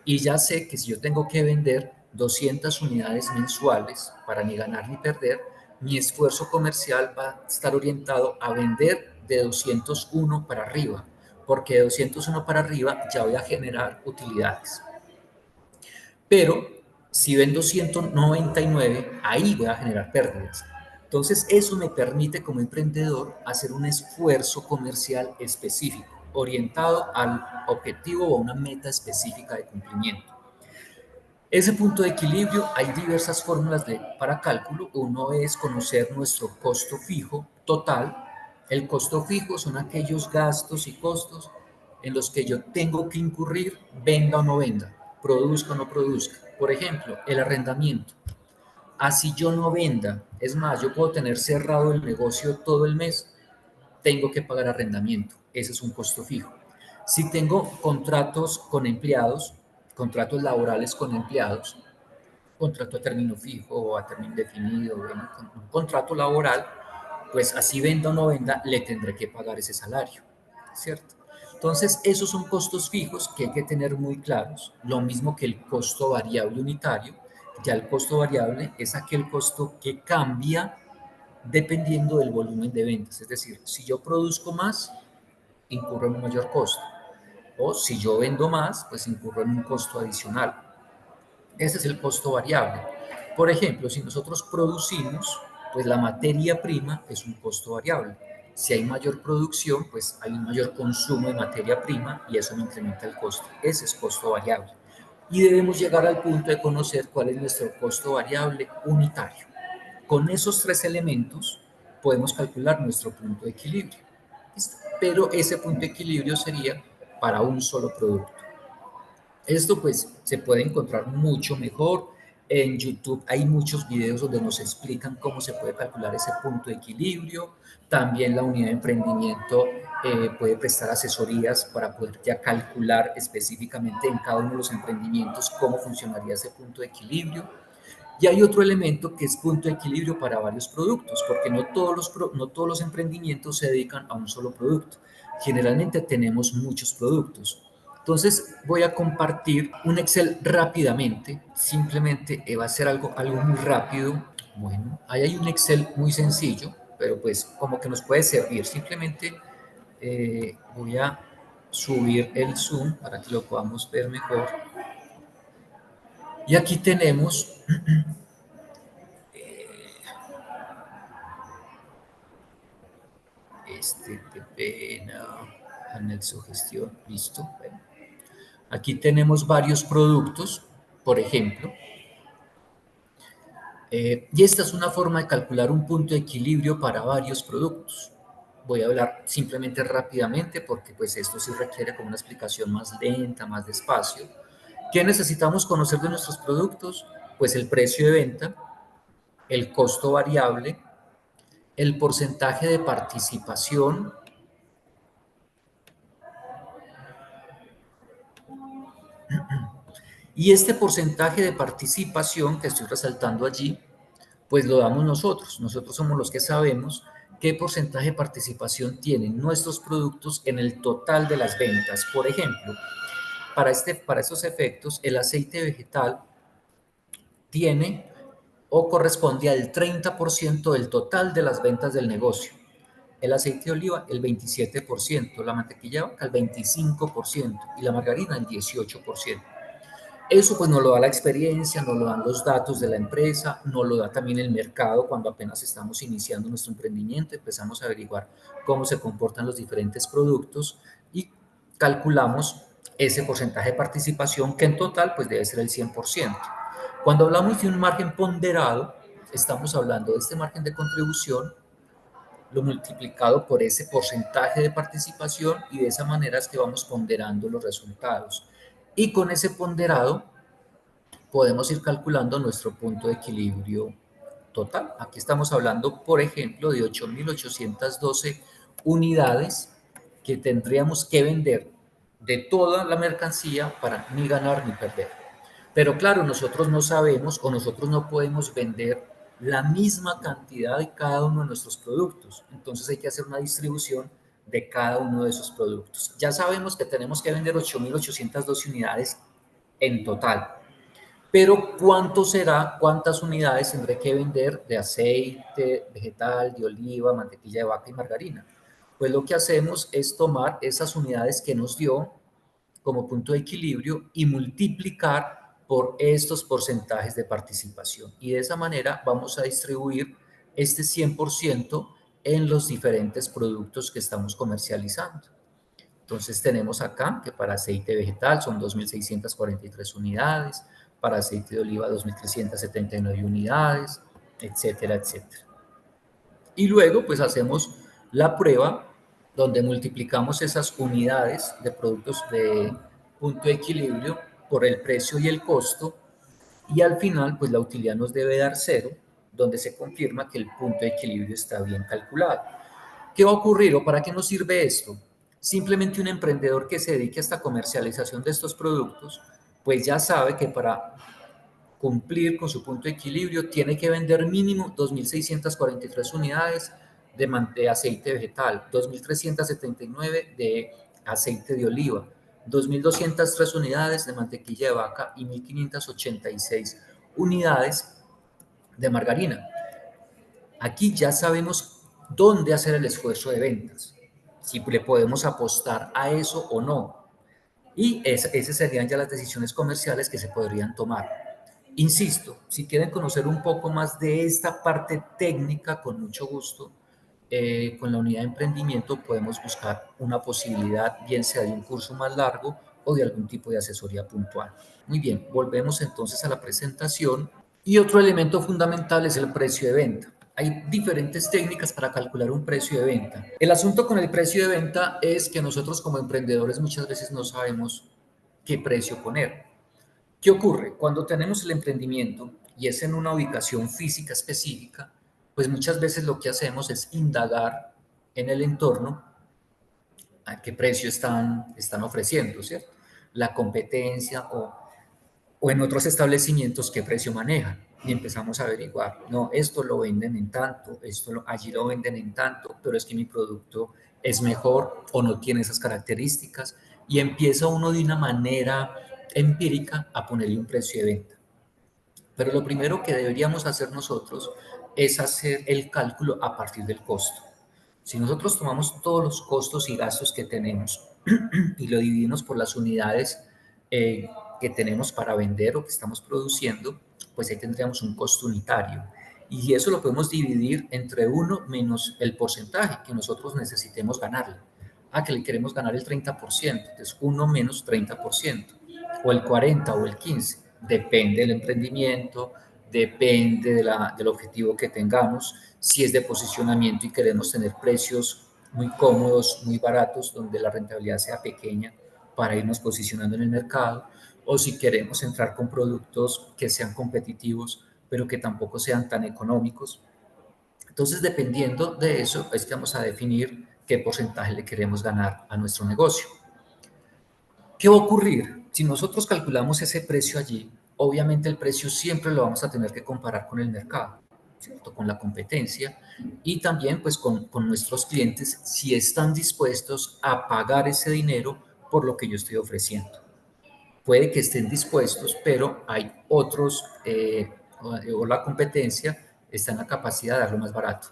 Y ya sé que si yo tengo que vender 200 unidades mensuales para ni ganar ni perder, mi esfuerzo comercial va a estar orientado a vender de 201 para arriba, porque de 201 para arriba ya voy a generar utilidades. Pero si vendo 199, ahí voy a generar pérdidas. Entonces, eso me permite como emprendedor hacer un esfuerzo comercial específico, orientado al objetivo o a una meta específica de cumplimiento. Ese punto de equilibrio, hay diversas fórmulas para cálculo. Uno es conocer nuestro costo fijo total. El costo fijo son aquellos gastos y costos en los que yo tengo que incurrir, venda o no venda, produzca o no produzca. Por ejemplo, el arrendamiento. Así yo no venda, es más, yo puedo tener cerrado el negocio todo el mes, tengo que pagar arrendamiento. Ese es un costo fijo. Si tengo contratos con empleados, contratos laborales con empleados, contrato a término fijo o a término indefinido, bueno, un contrato laboral, pues así venda o no venda, le tendré que pagar ese salario, ¿cierto? Entonces, esos son costos fijos que hay que tener muy claros, lo mismo que el costo variable unitario. Ya el costo variable es aquel costo que cambia dependiendo del volumen de ventas, es decir, si yo produzco más, incurro en un mayor costo, o si yo vendo más, pues incurro en un costo adicional. Ese es el costo variable. Por ejemplo, si nosotros producimos, pues la materia prima es un costo variable. Si hay mayor producción, pues hay un mayor consumo de materia prima y eso me incrementa el costo. Ese es costo variable. Y debemos llegar al punto de conocer cuál es nuestro costo variable unitario. Con esos tres elementos podemos calcular nuestro punto de equilibrio. Pero ese punto de equilibrio sería para un solo producto. Esto pues se puede encontrar mucho mejor. En YouTube hay muchos videos donde nos explican cómo se puede calcular ese punto de equilibrio. También la unidad de emprendimiento puede prestar asesorías para poder ya calcular específicamente en cada uno de los emprendimientos cómo funcionaría ese punto de equilibrio. Y hay otro elemento que es punto de equilibrio para varios productos, porque no todos los emprendimientos se dedican a un solo producto. Generalmente tenemos muchos productos. Entonces voy a compartir un Excel rápidamente, simplemente va a ser algo muy rápido. Bueno, ahí hay un Excel muy sencillo, pero pues como que nos puede servir. Simplemente voy a subir el zoom para que lo podamos ver mejor. Y aquí tenemos qué pena, anexo gestión, listo. Bueno, aquí tenemos varios productos, por ejemplo, y esta es una forma de calcular un punto de equilibrio para varios productos. Voy a hablar simplemente rápidamente porque pues esto sí requiere como una explicación más lenta, más despacio. ¿Qué necesitamos conocer de nuestros productos? Pues el precio de venta, el costo variable, el porcentaje de participación. Y este porcentaje de participación que estoy resaltando allí, pues lo damos nosotros. Nosotros somos los que sabemos qué porcentaje de participación tienen nuestros productos en el total de las ventas. Por ejemplo, para estos efectos, el aceite vegetal tiene o corresponde al 30% del total de las ventas del negocio. El aceite de oliva, el 27%, la mantequilla de vaca, el 25% y la margarina, el 18%. Eso pues nos lo da la experiencia, nos lo dan los datos de la empresa, nos lo da también el mercado cuando apenas estamos iniciando nuestro emprendimiento, empezamos a averiguar cómo se comportan los diferentes productos y calculamos ese porcentaje de participación que en total pues debe ser el 100%. Cuando hablamos de un margen ponderado, estamos hablando de este margen de contribución lo multiplicado por ese porcentaje de participación y de esa manera es que vamos ponderando los resultados. Y con ese ponderado podemos ir calculando nuestro punto de equilibrio total. Aquí estamos hablando, por ejemplo, de 8.812 unidades que tendríamos que vender de toda la mercancía para ni ganar ni perder. Pero claro, nosotros no sabemos o nosotros no podemos vender la misma cantidad de cada uno de nuestros productos. Entonces hay que hacer una distribución de cada uno de esos productos. Ya sabemos que tenemos que vender 8.812 unidades en total. Pero ¿cuánto será? ¿Cuántas unidades tendré que vender de aceite vegetal, de oliva, mantequilla de vaca y margarina? Pues lo que hacemos es tomar esas unidades que nos dio como punto de equilibrio y multiplicar por estos porcentajes de participación. Y de esa manera vamos a distribuir este 100% en los diferentes productos que estamos comercializando. Entonces tenemos acá que para aceite vegetal son 2.643 unidades, para aceite de oliva 2.379 unidades, etcétera, etcétera. Y luego pues hacemos la prueba donde multiplicamos esas unidades de productos de punto de equilibrio por el precio y el costo y al final pues la utilidad nos debe dar cero, donde se confirma que el punto de equilibrio está bien calculado. ¿Qué va a ocurrir o para qué nos sirve esto? Simplemente un emprendedor que se dedique a esta comercialización de estos productos, pues ya sabe que para cumplir con su punto de equilibrio, tiene que vender mínimo 2.643 unidades de aceite vegetal, 2.379 de aceite de oliva, 2.203 unidades de mantequilla de vaca y 1.586 unidades de margarina. Aquí ya sabemos dónde hacer el esfuerzo de ventas, si le podemos apostar a eso o no. Y esas serían ya las decisiones comerciales que se podrían tomar. Insisto, si quieren conocer un poco más de esta parte técnica, con mucho gusto, con la unidad de emprendimiento podemos buscar una posibilidad, bien sea de un curso más largo o de algún tipo de asesoría puntual. Muy bien, volvemos entonces a la presentación. Y otro elemento fundamental es el precio de venta. Hay diferentes técnicas para calcular un precio de venta. El asunto con el precio de venta es que nosotros como emprendedores muchas veces no sabemos qué precio poner. ¿Qué ocurre? Cuando tenemos el emprendimiento y es en una ubicación física específica, pues muchas veces lo que hacemos es indagar en el entorno a qué precio están ofreciendo, ¿cierto? La competencia o en otros establecimientos qué precio manejan y empezamos a averiguar, no, esto lo venden en tanto, allí lo venden en tanto, pero es que mi producto es mejor o no tiene esas características y empieza uno de una manera empírica a ponerle un precio de venta. Pero lo primero que deberíamos hacer nosotros es hacer el cálculo a partir del costo. Si nosotros tomamos todos los costos y gastos que tenemos y lo dividimos por las unidades que tenemos para vender o que estamos produciendo, pues ahí tendríamos un costo unitario. Y eso lo podemos dividir entre uno menos el porcentaje que nosotros necesitemos ganarle. Ah, que le queremos ganar el 30%, entonces uno menos 30%, o el 40% o el 15%, depende del emprendimiento, depende del objetivo que tengamos. Si es de posicionamiento y queremos tener precios muy cómodos, muy baratos, donde la rentabilidad sea pequeña para irnos posicionando en el mercado, o si queremos entrar con productos que sean competitivos, pero que tampoco sean tan económicos. Entonces, dependiendo de eso, es que vamos a definir qué porcentaje le queremos ganar a nuestro negocio. ¿Qué va a ocurrir? Si nosotros calculamos ese precio allí, obviamente el precio siempre lo vamos a tener que comparar con el mercado, ¿cierto? Con la competencia y también pues con nuestros clientes si están dispuestos a pagar ese dinero por lo que yo estoy ofreciendo. Puede que estén dispuestos, pero hay otros o la competencia está en la capacidad de darlo más barato.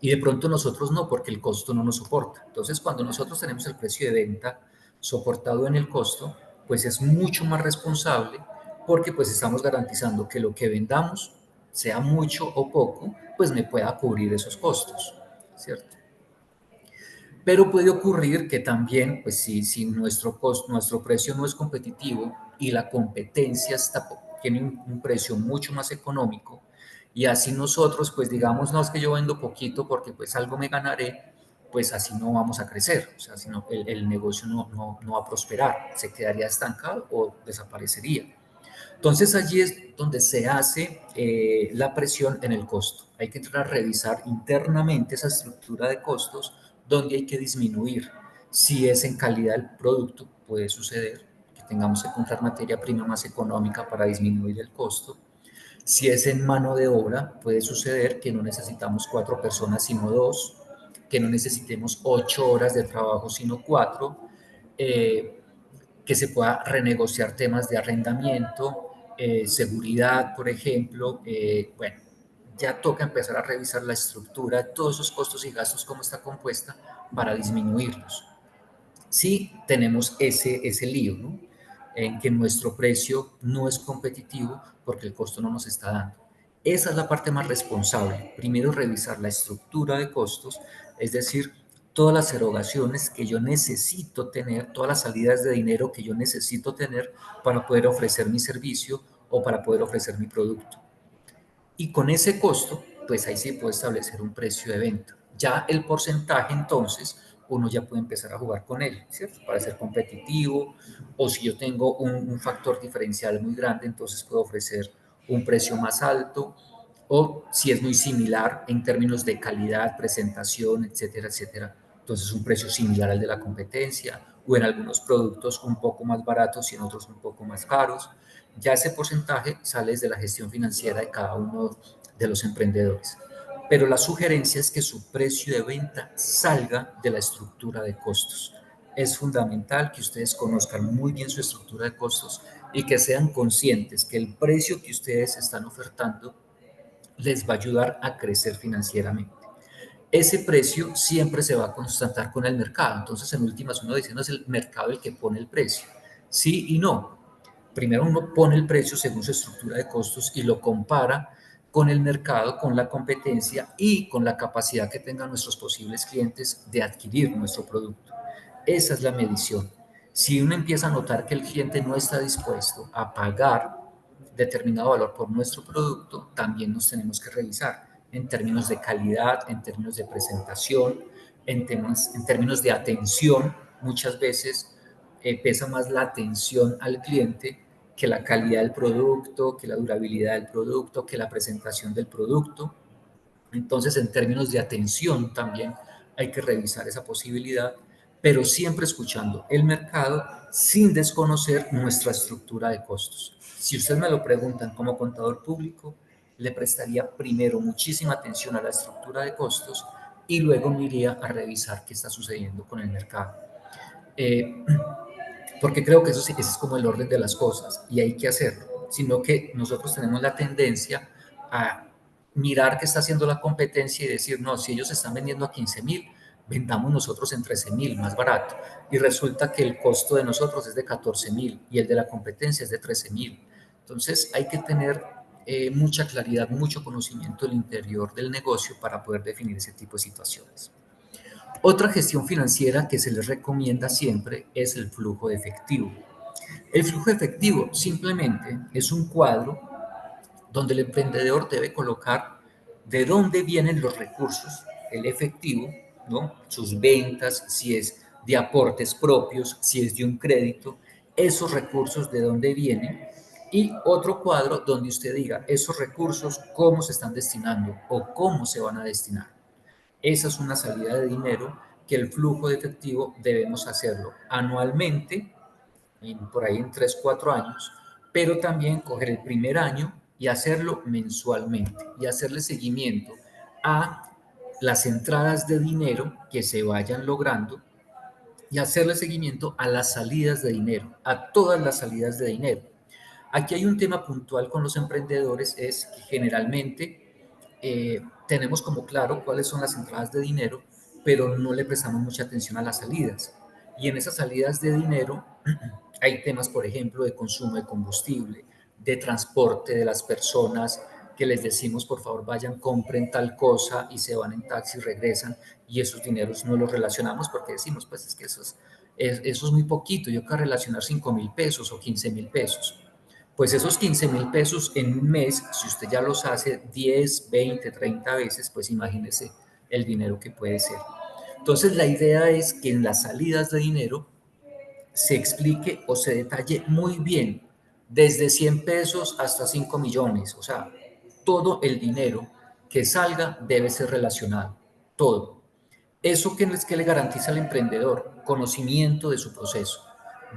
Y de pronto nosotros no, porque el costo no nos soporta. Entonces, cuando nosotros tenemos el precio de venta soportado en el costo, pues es mucho más responsable porque pues estamos garantizando que lo que vendamos, sea mucho o poco, pues me pueda cubrir esos costos, ¿cierto? Pero puede ocurrir que también, pues si nuestro precio no es competitivo y la competencia tiene un precio mucho más económico, y así nosotros, pues digamos, no es que yo vendo poquito porque pues algo me ganaré, pues así no vamos a crecer, o sea, sino el negocio no va a prosperar, se quedaría estancado o desaparecería. Entonces allí es donde se hace la presión en el costo. Hay que entrar a revisar internamente esa estructura de costos donde hay que disminuir. Si es en calidad del producto, puede suceder que tengamos que comprar materia prima más económica para disminuir el costo. Si es en mano de obra, puede suceder que no necesitamos 4 personas sino 2, que no necesitemos 8 horas de trabajo sino 4, que se pueda renegociar temas de arrendamiento, seguridad, por ejemplo. Bueno, ya toca empezar a revisar la estructura, todos esos costos y gastos, cómo está compuesta, para disminuirlos. Sí tenemos ese lío, ¿no? En que nuestro precio no es competitivo porque el costo no nos está dando. Esa es la parte más responsable. Primero, revisar la estructura de costos, es decir, todas las erogaciones que yo necesito tener, todas las salidas de dinero que yo necesito tener para poder ofrecer mi servicio o para poder ofrecer mi producto. Y con ese costo, pues ahí sí puedo establecer un precio de venta. Ya el porcentaje, entonces, uno ya puede empezar a jugar con él, ¿cierto? Para ser competitivo, o si yo tengo un factor diferencial muy grande, entonces puedo ofrecer un precio más alto, o si es muy similar en términos de calidad, presentación, etcétera, etcétera, entonces un precio similar al de la competencia, o en algunos productos un poco más baratos y en otros un poco más caros. ya ese porcentaje sale desde la gestión financiera de cada uno de los emprendedores. Pero la sugerencia es que su precio de venta salga de la estructura de costos. Es fundamental que ustedes conozcan muy bien su estructura de costos y que sean conscientes que el precio que ustedes están ofertando les va a ayudar a crecer financieramente. Ese precio siempre se va a constatar con el mercado. Entonces, en últimas, uno dice, no es el mercado el que pone el precio. Sí y no. Primero uno pone el precio según su estructura de costos y lo compara con el mercado, con la competencia y con la capacidad que tengan nuestros posibles clientes de adquirir nuestro producto. Esa es la medición. Si uno empieza a notar que el cliente no está dispuesto a pagar determinado valor por nuestro producto, también nos tenemos que revisar en términos de calidad, en términos de presentación, en términos de atención. Muchas veces pesa más la atención al cliente que la calidad del producto, que la durabilidad del producto, que la presentación del producto. Entonces, en términos de atención también hay que revisar esa posibilidad, pero siempre escuchando el mercado sin desconocer nuestra estructura de costos. Si usted me lo preguntan como contador público, le prestaría primero muchísima atención a la estructura de costos y luego me iría a revisar qué está sucediendo con el mercado. Eh, Porque creo que ese es como el orden de las cosas y hay que hacerlo, sino que nosotros tenemos la tendencia a mirar qué está haciendo la competencia y decir, no, si ellos están vendiendo a 15.000, vendamos nosotros en 13.000, más barato. Y resulta que el costo de nosotros es de 14.000 y el de la competencia es de 13.000. Entonces hay que tener mucha claridad, mucho conocimiento del interior del negocio para poder definir ese tipo de situaciones. Otra gestión financiera que se les recomienda siempre es el flujo de efectivo. El flujo de efectivo simplemente es un cuadro donde el emprendedor debe colocar de dónde vienen los recursos, el efectivo, ¿no? Sus ventas, si es de aportes propios, si es de un crédito, esos recursos de dónde vienen, y otro cuadro donde usted diga esos recursos cómo se están destinando o cómo se van a destinar. Esa es una salida de dinero que el flujo de efectivo debemos hacerlo anualmente, por ahí en 3 4 años, pero también coger el primer año y hacerlo mensualmente y hacerle seguimiento a las entradas de dinero que se vayan logrando y hacerle seguimiento a las salidas de dinero, a todas las salidas de dinero. Aquí hay un tema puntual con los emprendedores, es que generalmente tenemos como claro cuáles son las entradas de dinero, pero no le prestamos mucha atención a las salidas. Y en esas salidas de dinero hay temas, por ejemplo, de consumo de combustible, de transporte de las personas, que les decimos, por favor, vayan, compren tal cosa y se van en taxi y regresan, y esos dineros no los relacionamos porque decimos, pues es que eso es muy poquito, yo quiero relacionar 5.000 pesos o 15.000 pesos. Pues esos 15.000 pesos en un mes, si usted ya los hace 10, 20, 30 veces, pues imagínese el dinero que puede ser. Entonces la idea es que en las salidas de dinero se explique o se detalle muy bien, desde 100 pesos hasta 5 millones, o sea, todo el dinero que salga debe ser relacionado, todo. ¿Eso qué le garantiza al emprendedor? Conocimiento de su proceso.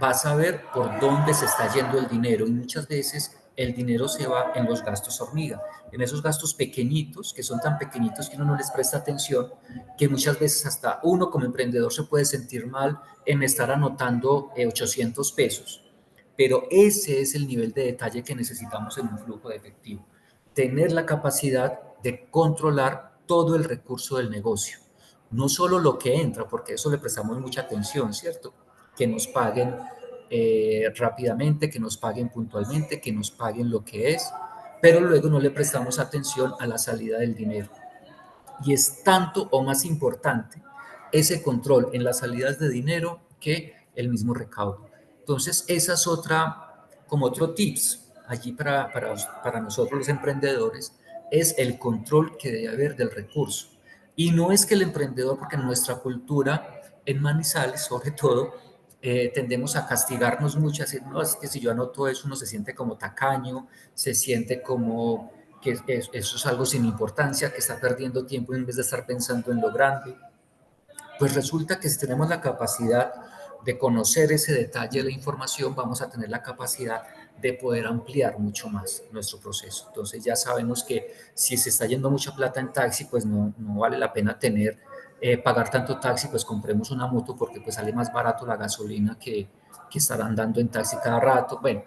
Va a saber por dónde se está yendo el dinero y muchas veces el dinero se va en los gastos hormiga, en esos gastos pequeñitos, que son tan pequeñitos que uno no les presta atención, que muchas veces hasta uno como emprendedor se puede sentir mal en estar anotando 800 pesos. Pero ese es el nivel de detalle que necesitamos en un flujo de efectivo. Tener la capacidad de controlar todo el recurso del negocio, no solo lo que entra, porque eso le prestamos mucha atención, ¿cierto? Que nos paguen rápidamente, que nos paguen puntualmente, que nos paguen lo que es, pero luego no le prestamos atención a la salida del dinero. Y es tanto o más importante ese control en las salidas de dinero que el mismo recaudo. Entonces, esa es otra, como otro tips allí para nosotros los emprendedores, es el control que debe haber del recurso. Y no es que el emprendedor, porque en nuestra cultura, en Manizales sobre todo, tendemos a castigarnos mucho, a decir, no, es que si yo anoto eso, uno se siente como tacaño, se siente como que eso es algo sin importancia, que está perdiendo tiempo en vez de estar pensando en lo grande. Pues resulta que si tenemos la capacidad de conocer ese detalle de la información, vamos a tener la capacidad de poder ampliar mucho más nuestro proceso. Entonces ya sabemos que si se está yendo mucha plata en taxi, pues no vale la pena pagar tanto taxi, pues compremos una moto porque pues sale más barato la gasolina que estar andando en taxi cada rato. Bueno,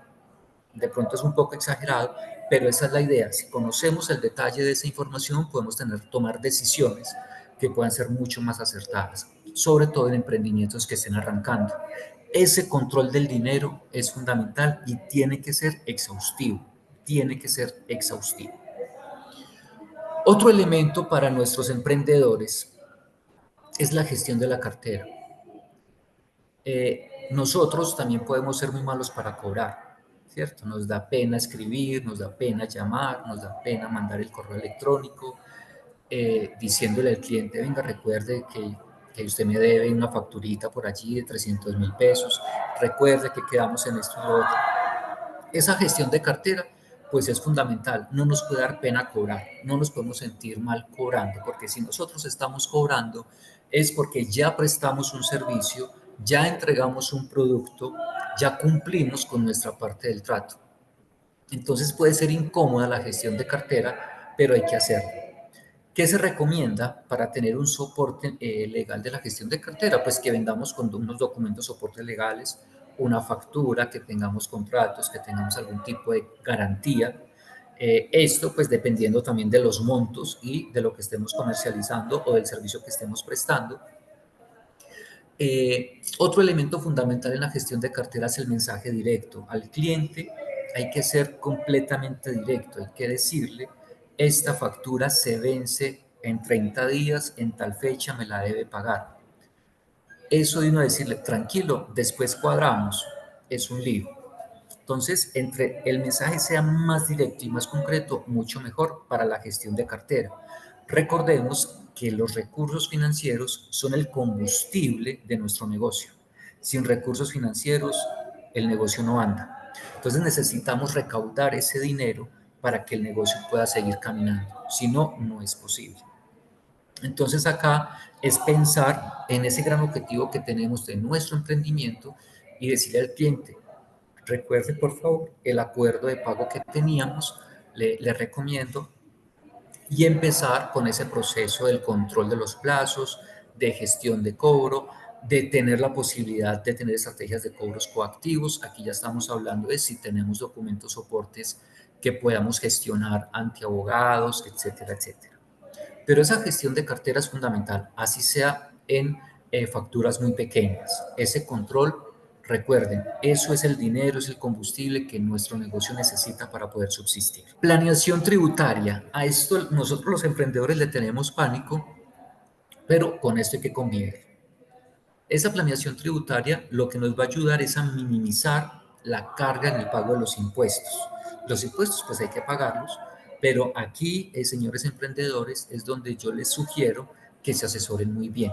de pronto es un poco exagerado, pero esa es la idea. Si conocemos el detalle de esa información, podemos tomar decisiones que puedan ser mucho más acertadas, sobre todo en emprendimientos que estén arrancando. Ese control del dinero es fundamental y tiene que ser exhaustivo, tiene que ser exhaustivo. Otro elemento para nuestros emprendedores es la gestión de la cartera. Nosotros también podemos ser muy malos para cobrar, ¿cierto? Nos da pena escribir, nos da pena llamar, nos da pena mandar el correo electrónico diciéndole al cliente, venga, recuerde que usted me debe una facturita por allí de 300.000 pesos, recuerde que quedamos en esto y lo otro. Esa gestión de cartera pues es fundamental, no nos puede dar pena cobrar, no nos podemos sentir mal cobrando, porque si nosotros estamos cobrando es porque ya prestamos un servicio, ya entregamos un producto, ya cumplimos con nuestra parte del trato. Entonces puede ser incómoda la gestión de cartera, pero hay que hacerlo. ¿Qué se recomienda para tener un soporte legal de la gestión de cartera? Pues que vendamos con unos documentos soportes legales, una factura, que tengamos contratos, que tengamos algún tipo de garantía. Esto pues dependiendo también de los montos y de lo que estemos comercializando o del servicio que estemos prestando. Otro elemento fundamental en la gestión de cartera es el mensaje directo. Al cliente hay que ser completamente directo, hay que decirle, esta factura se vence en 30 días, en tal fecha me la debe pagar. Eso de uno decirle, tranquilo, después cuadramos, es un lío. Entonces, entre el mensaje sea más directo y más concreto, mucho mejor para la gestión de cartera. Recordemos que los recursos financieros son el combustible de nuestro negocio. Sin recursos financieros, el negocio no anda. Entonces necesitamos recaudar ese dinero para que el negocio pueda seguir caminando. Si no, no es posible. Entonces acá es pensar en ese gran objetivo que tenemos de nuestro emprendimiento y decirle al cliente, recuerde por favor el acuerdo de pago que teníamos, le recomiendo, y empezar con ese proceso del control de los plazos, de gestión de cobro, de tener la posibilidad de tener estrategias de cobros coactivos. Aquí ya estamos hablando de si tenemos documentos soportes que podamos gestionar ante abogados, etcétera, etcétera. Pero esa gestión de cartera es fundamental, así sea en facturas muy pequeñas. Ese control, recuerden, eso es el dinero, es el combustible que nuestro negocio necesita para poder subsistir. Planeación tributaria. A esto nosotros los emprendedores le tenemos pánico, pero con esto hay que convivir. Esa planeación tributaria lo que nos va a ayudar es a minimizar la carga en el pago de los impuestos. Los impuestos pues hay que pagarlos, pero aquí, señores emprendedores, es donde yo les sugiero que se asesoren muy bien.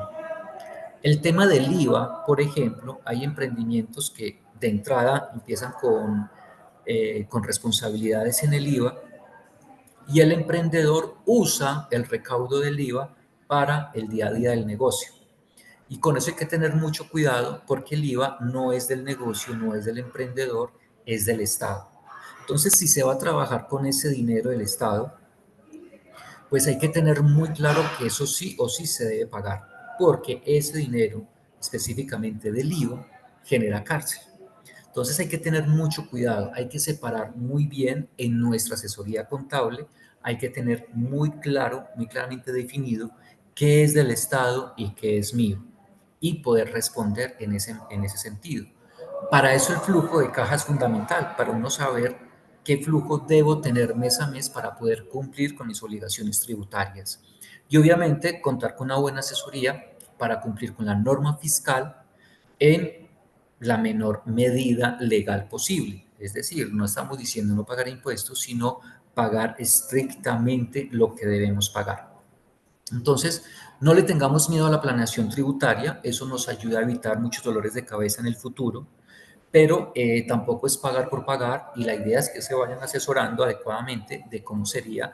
El tema del IVA, por ejemplo, hay emprendimientos que de entrada empiezan con responsabilidades en el IVA y el emprendedor usa el recaudo del IVA para el día a día del negocio. Y con eso hay que tener mucho cuidado porque el IVA no es del negocio, no es del emprendedor, es del Estado. Entonces, si se va a trabajar con ese dinero del Estado, pues hay que tener muy claro que eso sí o sí se debe pagar, porque ese dinero, específicamente del IVA, genera cárcel. Entonces hay que tener mucho cuidado, hay que separar muy bien en nuestra asesoría contable, hay que tener muy claro, muy claramente definido qué es del Estado y qué es mío y poder responder en ese sentido. Para eso el flujo de caja es fundamental, para uno saber qué flujo debo tener mes a mes para poder cumplir con mis obligaciones tributarias. Y obviamente contar con una buena asesoría para cumplir con la norma fiscal en la menor medida legal posible. Es decir, no estamos diciendo no pagar impuestos, sino pagar estrictamente lo que debemos pagar. Entonces, no le tengamos miedo a la planeación tributaria, eso nos ayuda a evitar muchos dolores de cabeza en el futuro, pero tampoco es pagar por pagar y la idea es que se vayan asesorando adecuadamente de cómo sería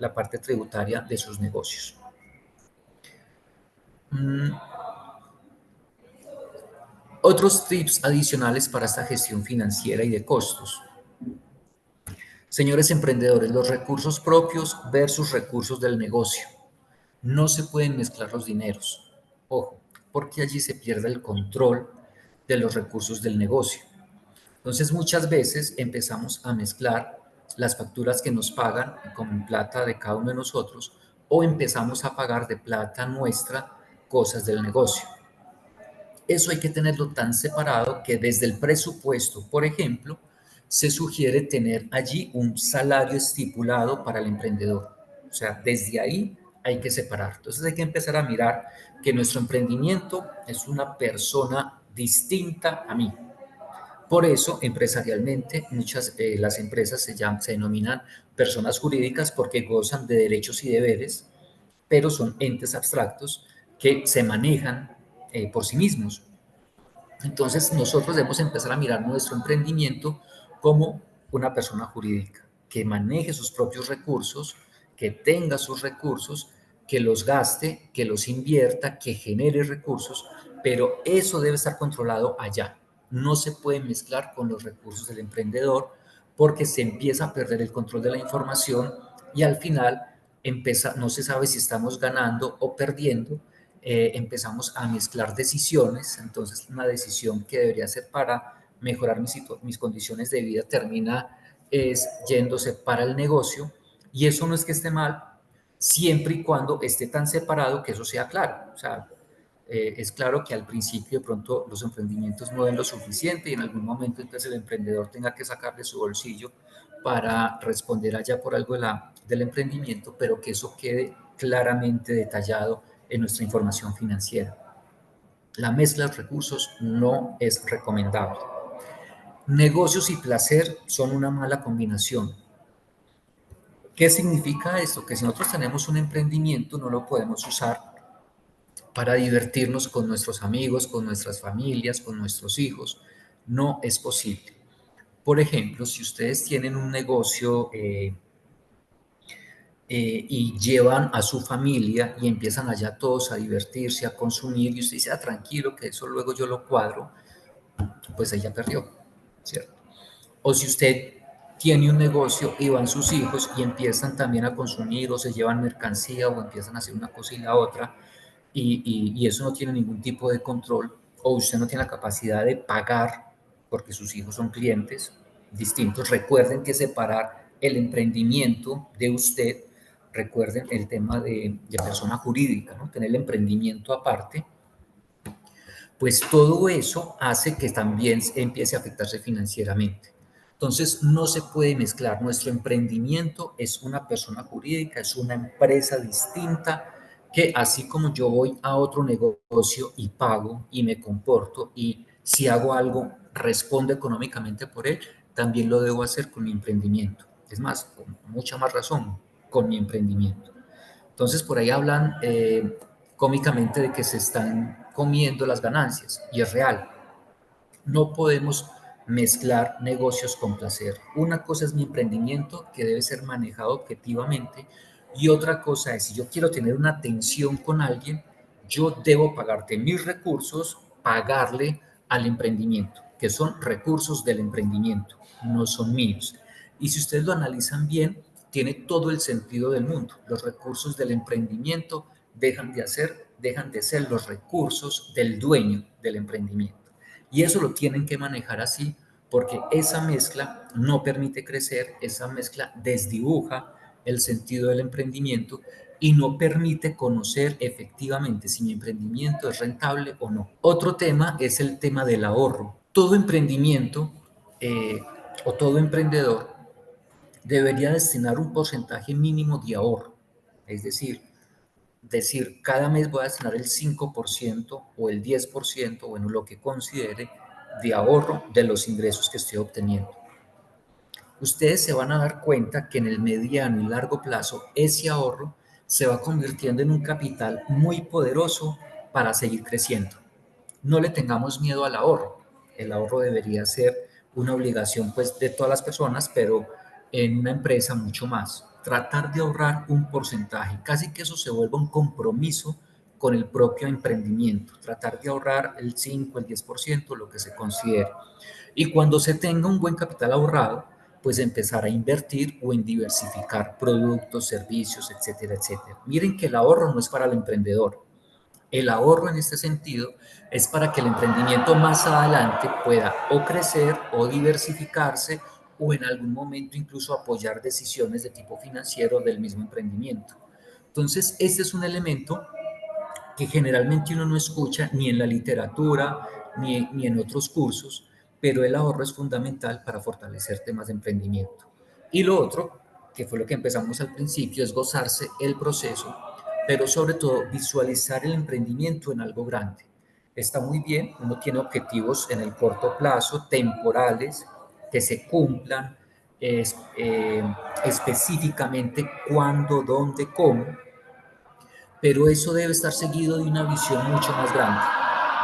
la parte tributaria de sus negocios. Otros tips adicionales para esta gestión financiera y de costos. Señores emprendedores, los recursos propios versus recursos del negocio. No se pueden mezclar los dineros. Ojo, porque allí se pierde el control de los recursos del negocio. Entonces, muchas veces empezamos a mezclar las facturas que nos pagan con plata de cada uno de nosotros o empezamos a pagar de plata nuestra cosas del negocio. Eso hay que tenerlo tan separado que desde el presupuesto, por ejemplo, se sugiere tener allí un salario estipulado para el emprendedor. O sea, desde ahí hay que separar. Entonces hay que empezar a mirar que nuestro emprendimiento es una persona distinta a mí. Por eso, empresarialmente, muchas las empresas se denominan personas jurídicas porque gozan de derechos y deberes, pero son entes abstractos que se manejan por sí mismos. Entonces, nosotros debemos empezar a mirar nuestro emprendimiento como una persona jurídica, que maneje sus propios recursos, que tenga sus recursos, que los gaste, que los invierta, que genere recursos, pero eso debe estar controlado allá. No se puede mezclar con los recursos del emprendedor porque se empieza a perder el control de la información y al final no se sabe si estamos ganando o perdiendo. Empezamos a mezclar decisiones, entonces una decisión que debería ser para mejorar mis condiciones de vida termina yéndose para el negocio y eso no es que esté mal, siempre y cuando esté tan separado que eso sea claro. O sea, es claro que al principio de pronto los emprendimientos no den lo suficiente y en algún momento entonces el emprendedor tenga que sacar de su bolsillo para responder allá por algo del emprendimiento, pero que eso quede claramente detallado en nuestra información financiera. La mezcla de recursos no es recomendable. Negocios y placer son una mala combinación. ¿Qué significa esto? Que si nosotros tenemos un emprendimiento no lo podemos usar para divertirnos con nuestros amigos, con nuestras familias, con nuestros hijos. No es posible. Por ejemplo, si ustedes tienen un negocio y llevan a su familia y empiezan allá todos a divertirse, a consumir, y usted dice, tranquilo, que eso luego yo lo cuadro, pues ella perdió, ¿cierto? O si usted tiene un negocio y van sus hijos y empiezan también a consumir o se llevan mercancía o empiezan a hacer una cosa y la otra, y eso no tiene ningún tipo de control, o usted no tiene la capacidad de pagar porque sus hijos son clientes distintos. Recuerden que separar el emprendimiento de usted, recuerden el tema de persona jurídica, ¿no? Tener el emprendimiento aparte, pues todo eso hace que también empiece a afectarse financieramente. Entonces, no se puede mezclar. Nuestro emprendimiento es una persona jurídica, es una empresa distinta que así como yo voy a otro negocio y pago y me comporto y si hago algo respondo económicamente por él, también lo debo hacer con mi emprendimiento. Es más, con mucha más razón, con mi emprendimiento. Entonces, por ahí hablan cómicamente de que se están comiendo las ganancias y es real. No podemos mezclar negocios con placer. Una cosa es mi emprendimiento que debe ser manejado objetivamente y otra cosa es si yo quiero tener una atención con alguien, yo debo pagarte mis recursos, pagarle al emprendimiento, que son recursos del emprendimiento, no son míos. Y si ustedes lo analizan bien, tiene todo el sentido del mundo. Los recursos del emprendimiento dejan de ser los recursos del dueño del emprendimiento. Y eso lo tienen que manejar así porque esa mezcla no permite crecer, esa mezcla desdibuja el sentido del emprendimiento y no permite conocer efectivamente si mi emprendimiento es rentable o no. Otro tema es el tema del ahorro. Todo emprendimiento o todo emprendedor debería destinar un porcentaje mínimo de ahorro, es decir, cada mes voy a destinar el 5% o el 10%, bueno, lo que considere de ahorro de los ingresos que estoy obteniendo. Ustedes se van a dar cuenta que en el mediano y largo plazo ese ahorro se va convirtiendo en un capital muy poderoso para seguir creciendo. No le tengamos miedo al ahorro. El ahorro debería ser una obligación pues de todas las personas, pero en una empresa mucho más. Tratar de ahorrar un porcentaje, casi que eso se vuelva un compromiso con el propio emprendimiento, tratar de ahorrar el 5, el 10%, lo que se considere. Y cuando se tenga un buen capital ahorrado, pues empezar a invertir o en diversificar productos, servicios, etcétera, etcétera. Miren que el ahorro no es para el emprendedor. El ahorro en este sentido es para que el emprendimiento más adelante pueda o crecer o diversificarse o en algún momento incluso apoyar decisiones de tipo financiero del mismo emprendimiento. Entonces, este es un elemento que generalmente uno no escucha ni en la literatura ni en otros cursos, pero el ahorro es fundamental para fortalecer temas de emprendimiento. Y lo otro, que fue lo que empezamos al principio, es gozarse el proceso, pero sobre todo visualizar el emprendimiento en algo grande. Está muy bien, uno tiene objetivos en el corto plazo, temporales, que se cumplan específicamente cuándo, dónde, cómo, pero eso debe estar seguido de una visión mucho más grande.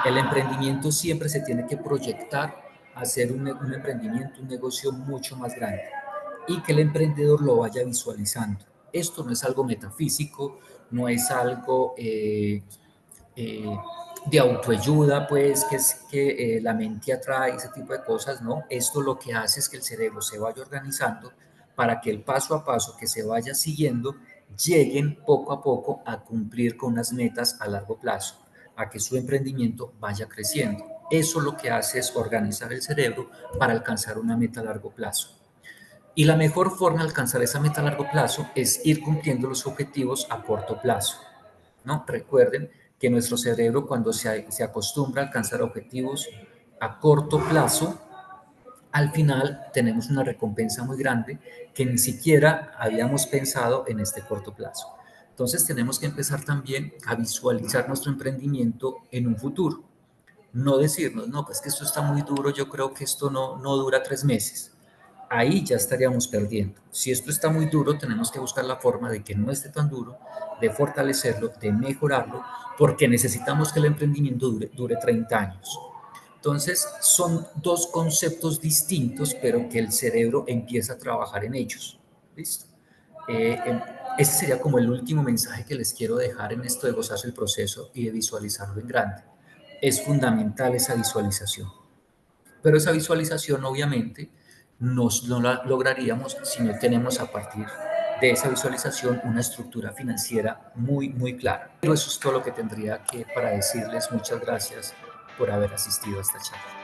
El emprendimiento siempre se tiene que proyectar a hacer un emprendimiento, un negocio mucho más grande y que el emprendedor lo vaya visualizando. Esto no es algo metafísico, no es algo eh, de autoayuda, pues que es que la mente atrae ese tipo de cosas, ¿no? Esto lo que hace es que el cerebro se vaya organizando para que el paso a paso que se vaya siguiendo lleguen poco a poco a cumplir con unas metas a largo plazo, a que su emprendimiento vaya creciendo. Eso lo que hace es organizar el cerebro para alcanzar una meta a largo plazo. Y la mejor forma de alcanzar esa meta a largo plazo es ir cumpliendo los objetivos a corto plazo, ¿no? Recuerden que nuestro cerebro cuando se acostumbra a alcanzar objetivos a corto plazo, al final tenemos una recompensa muy grande que ni siquiera habíamos pensado en este corto plazo. Entonces tenemos que empezar también a visualizar nuestro emprendimiento en un futuro. No decirnos, no, pues que esto está muy duro, yo creo que esto no dura 3 meses. Ahí ya estaríamos perdiendo. Si esto está muy duro, tenemos que buscar la forma de que no esté tan duro, de fortalecerlo, de mejorarlo, porque necesitamos que el emprendimiento dure 30 años. Entonces, son dos conceptos distintos, pero que el cerebro empieza a trabajar en ellos. ¿Listo? Eh, em, Ese sería como el último mensaje que les quiero dejar en esto de gozarse el proceso y de visualizarlo en grande. Es fundamental esa visualización. Pero esa visualización, obviamente, no la lograríamos si no tenemos a partir de esa visualización una estructura financiera muy, muy clara. Pero eso es todo lo que tendría que para decirles. Muchas gracias por haber asistido a esta charla.